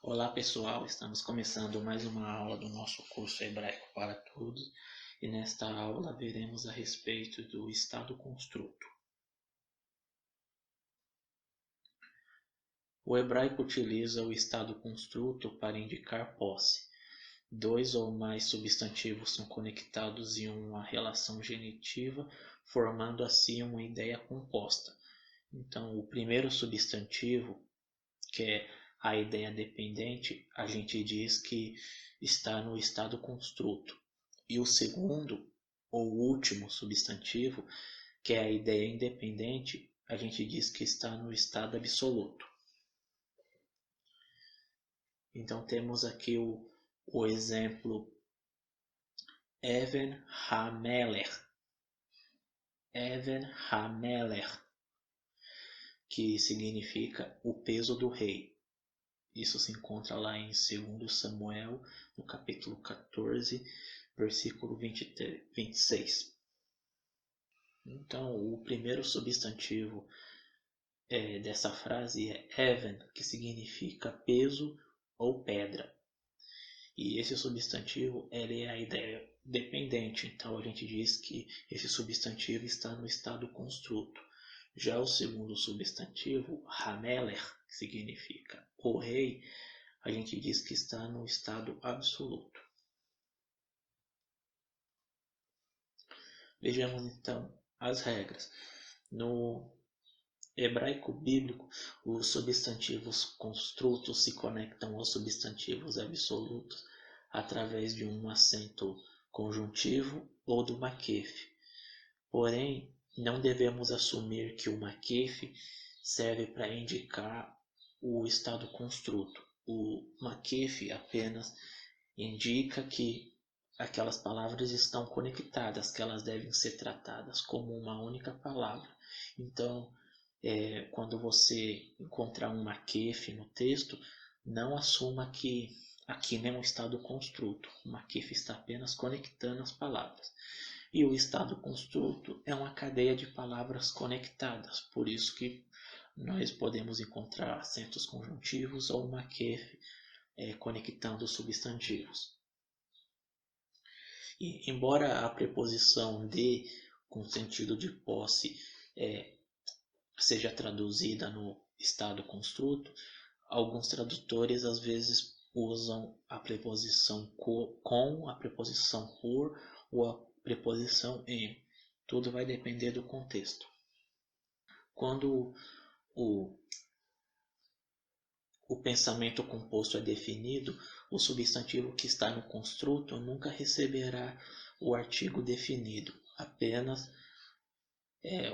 Olá pessoal, estamos começando mais uma aula do nosso curso Hebraico para Todos e nesta aula veremos a respeito do estado construto. O hebraico utiliza o estado construto para indicar posse. Dois ou mais substantivos são conectados em uma relação genitiva, formando assim uma ideia composta. Então, o primeiro substantivo, que é a ideia dependente, a gente diz que está no estado construto. E o segundo, ou último substantivo, que é a ideia independente, a gente diz que está no estado absoluto. Então temos aqui o exemplo Even HaMelech. Even HaMelech, que significa o peso do rei. Isso se encontra lá em 2 Samuel, no capítulo 14, versículo 26. Então, o primeiro substantivo dessa frase é even, que significa peso ou pedra. E esse substantivo ele é a ideia dependente, então a gente diz que esse substantivo está no estado construto. Já o segundo substantivo, Hameler, que significa o rei, a gente diz que está no estado absoluto. Vejamos então as regras. No hebraico bíblico, os substantivos construtos se conectam aos substantivos absolutos através de um acento conjuntivo ou do maquefe. Porém, não devemos assumir que o maquefe serve para indicar o estado construto. O maquefe apenas indica que aquelas palavras estão conectadas, que elas devem ser tratadas como uma única palavra. Então, quando você encontrar um maquefe no texto, não assuma que aqui não é um estado construto. O maquefe está apenas conectando as palavras. E o estado construto é uma cadeia de palavras conectadas, por isso que nós podemos encontrar acentos conjuntivos ou maquefe conectando substantivos. E, embora a preposição de, com sentido de posse, seja traduzida no estado construto, alguns tradutores às vezes usam a preposição com, a preposição por ou a preposição em. Tudo vai depender do contexto. Quando o pensamento composto é definido, o substantivo que está no construto nunca receberá o artigo definido, apenas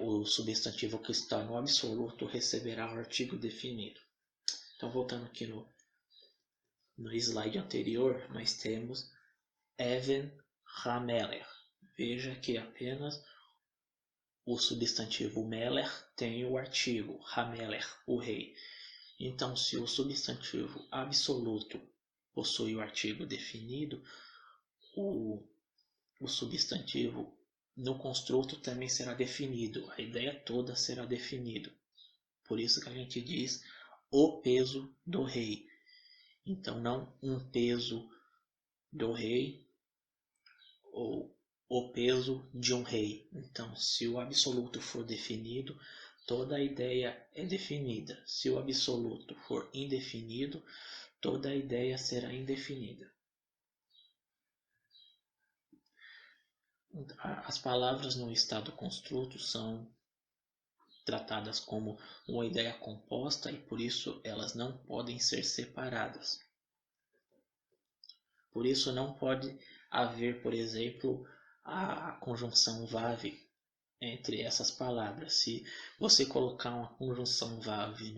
o substantivo que está no absoluto receberá o artigo definido. Então, voltando aqui no slide anterior, nós temos Even HaMelech. Veja que apenas o substantivo Meler tem o artigo HaMelech, o rei. Então, se o substantivo absoluto possui o artigo definido, o substantivo no construto também será definido. A ideia toda será definida. Por isso que a gente diz o peso do rei. Então, não um peso do rei ou o peso de um rei. Então, se o absoluto for definido, toda a ideia é definida. Se o absoluto for indefinido, toda a ideia será indefinida. As palavras no estado construto são tratadas como uma ideia composta e por isso elas não podem ser separadas. Por isso não pode haver, por exemplo, a conjunção VAV entre essas palavras. Se você colocar uma conjunção VAV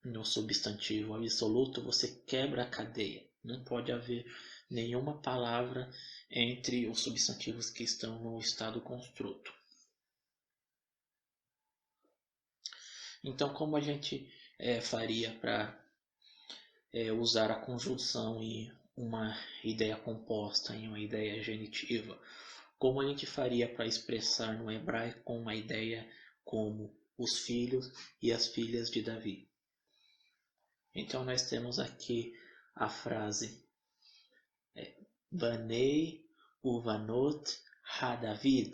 no substantivo absoluto, você quebra a cadeia. Não pode haver nenhuma palavra entre os substantivos que estão no estado construto. Então, como a gente faria para usar a conjunção em uma ideia composta, em uma ideia genitiva? Como a gente faria para expressar no hebraico uma ideia como os filhos e as filhas de Davi? Então nós temos aqui a frase Banei uvanot ha-David,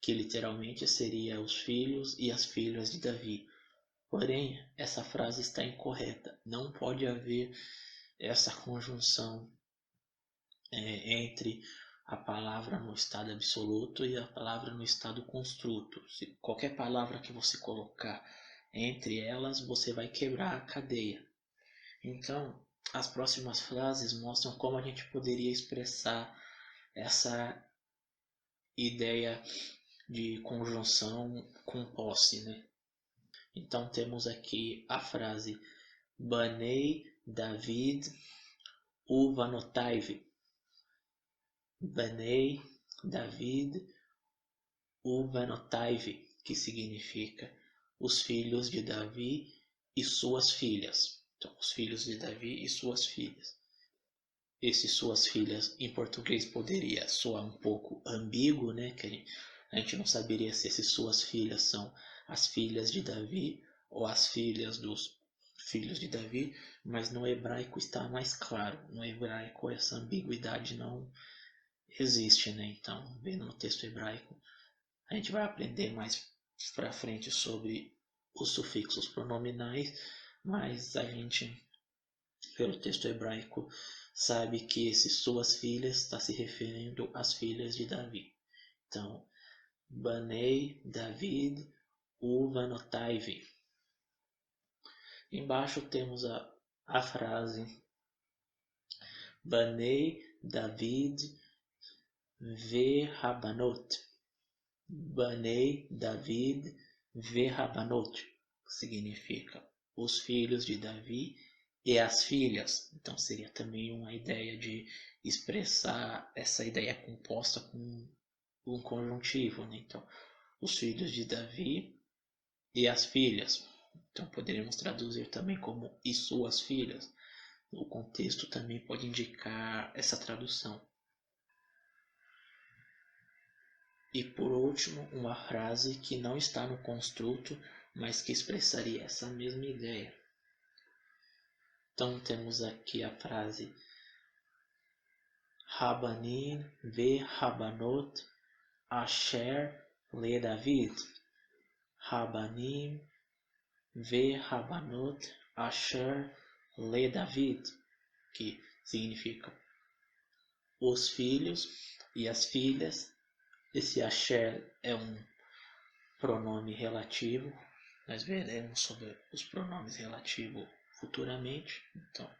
que literalmente seria os filhos e as filhas de Davi. Porém, essa frase está incorreta. Não pode haver essa conjunção entre a palavra no estado absoluto e a palavra no estado construto. Se qualquer palavra que você colocar entre elas, você vai quebrar a cadeia. Então, as próximas frases mostram como a gente poderia expressar essa ideia de conjunção com posse, né? Então temos aqui a frase Banei David uvanotaiv. Banei David uvanotaiv, que significa os filhos de Davi e suas filhas. Então, os filhos de Davi e suas filhas. Esse suas filhas em português poderia soar um pouco ambíguo, né? Que a gente não saberia se essas suas filhas são as filhas de Davi ou as filhas dos filhos de Davi, mas no hebraico está mais claro. No hebraico essa ambiguidade não existe, né? Então, vendo no texto hebraico, a gente vai aprender mais para frente sobre os sufixos pronominais, mas a gente, pelo texto hebraico, sabe que esse suas filhas está se referindo às filhas de Davi. Então, Banei David uvanotaiv. Embaixo temos a frase Banei David ve'rabanot. Banei David ve'rabanot, que significa os filhos de Davi e as filhas. Então seria também uma ideia de expressar essa ideia composta com um conjuntivo, né? Então, os filhos de Davi e as filhas. Então poderíamos traduzir também como e suas filhas. O contexto também pode indicar essa tradução. E por último, uma frase que não está no construto, mas que expressaria essa mesma ideia. Então temos aqui a frase Rabanim ve'rabanot asher le David. Rabanim ve'rabanot asher le David, que significa os filhos e as filhas. Esse asher é um pronome relativo. Nós veremos sobre os pronomes relativos futuramente. Então,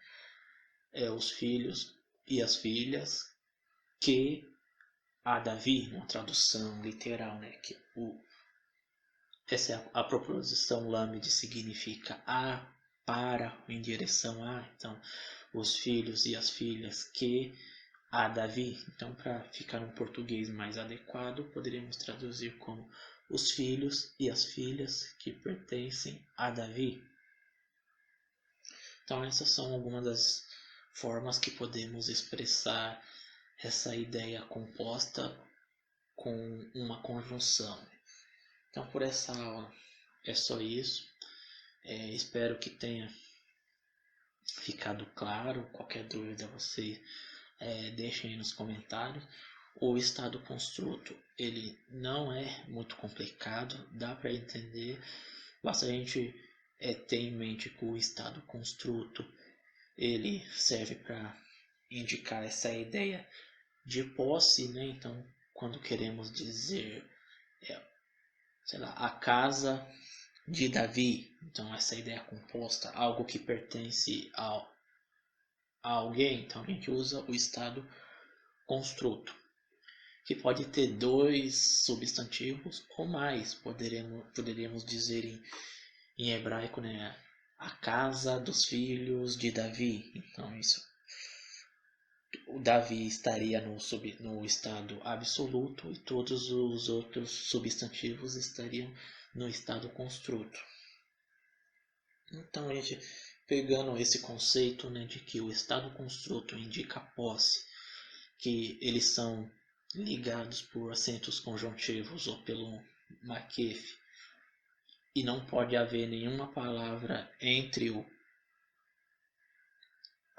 os filhos e as filhas que a Davi, uma tradução literal, né? Que essa é a proposição lambda, significa a, para, em direção a. Então, os filhos e as filhas que a Davi. Então, para ficar um português mais adequado, poderíamos traduzir como os filhos e as filhas que pertencem a Davi. Então, essas são algumas das formas que podemos expressar essa ideia composta com uma conjunção. Então, por essa aula é só isso. Espero que tenha ficado claro. Qualquer dúvida você deixem aí nos comentários. O estado construto, ele não é muito complicado, dá para entender. Basta a gente ter em mente que o estado construto ele serve para indicar essa ideia de posse, né? Então, quando queremos dizer, sei lá, a casa de Davi, então essa ideia composta, algo que pertence a alguém, então a gente usa o estado construto, que pode ter dois substantivos ou mais. Poderíamos dizer em hebraico, né, a casa dos filhos de Davi. Então isso, o Davi estaria no estado absoluto e todos os outros substantivos estariam no estado construto. Então a gente, pegando esse conceito, né, de que o estado construto indica a posse, que eles são ligados por acentos conjuntivos ou pelo maquefe, e não pode haver nenhuma palavra entre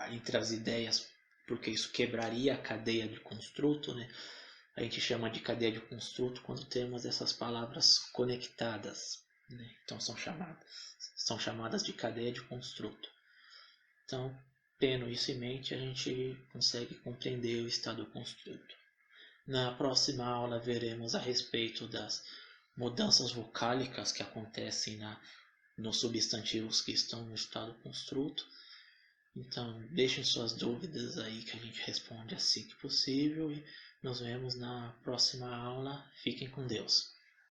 entre as ideias, porque isso quebraria a cadeia de construto, né? A gente chama de cadeia de construto quando temos essas palavras conectadas, né? Então são chamadas de cadeia de construto. Então, tendo isso em mente, a gente consegue compreender o estado construto. Na próxima aula veremos a respeito das mudanças vocálicas que acontecem nos substantivos que estão no estado construto. Então, deixem suas dúvidas aí que a gente responde assim que possível e nos vemos na próxima aula. Fiquem com Deus.